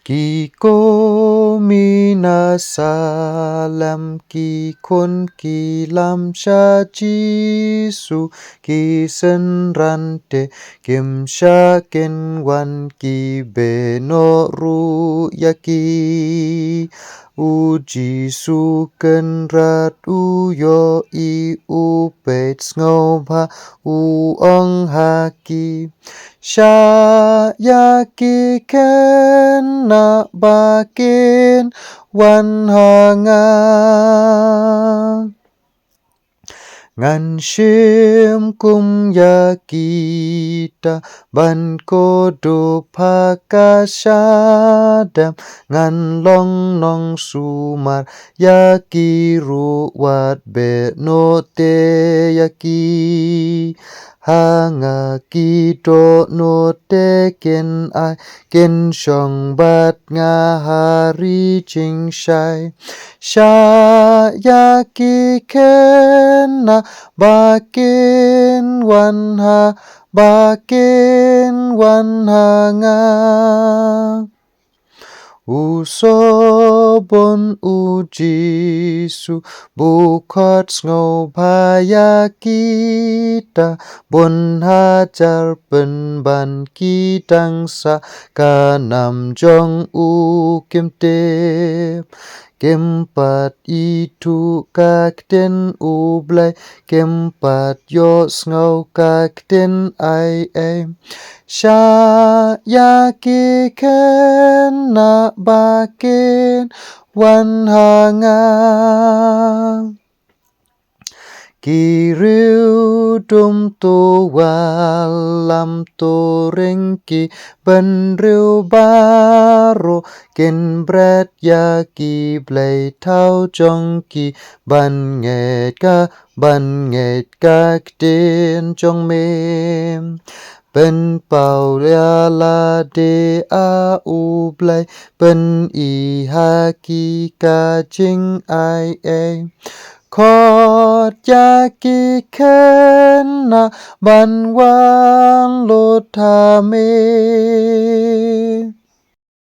Ki cô mi na sa lam ki khôn ki lam cha chi su ki sen ran te kim sha ken wan ki be no ru ya ki u ji su ken rat u yo i u pet ngau ba u ong ha ki sha ya ki ken na ba ken wan ha nga ngan shim kum ya kita ban ko do pa ka sha dam ngan long nong su mar ya ki ru wat be no te ya ki ha nga ki do no te ken ai ken shong bat nga hari ching shai sha ya ki ken na ba ken wan ha nga u so bon u jisu bu khot ngau ba ya kita bon ha char pen ban ki tang sa ka nam jong u kim te kem pat i tu kak ten u blai kem pat yo ngau kak ten ai em sha ya ki ken na ba ken wan ha nga ki riu dum to wa lam to ring ki ban riu ba ro ken bret ya ki blai thao trong ki ban nghe ka ten trong mem bên bao la de a u blai bên i ha ki ka ching ai em khó cha ki khen na ban wan lo tha me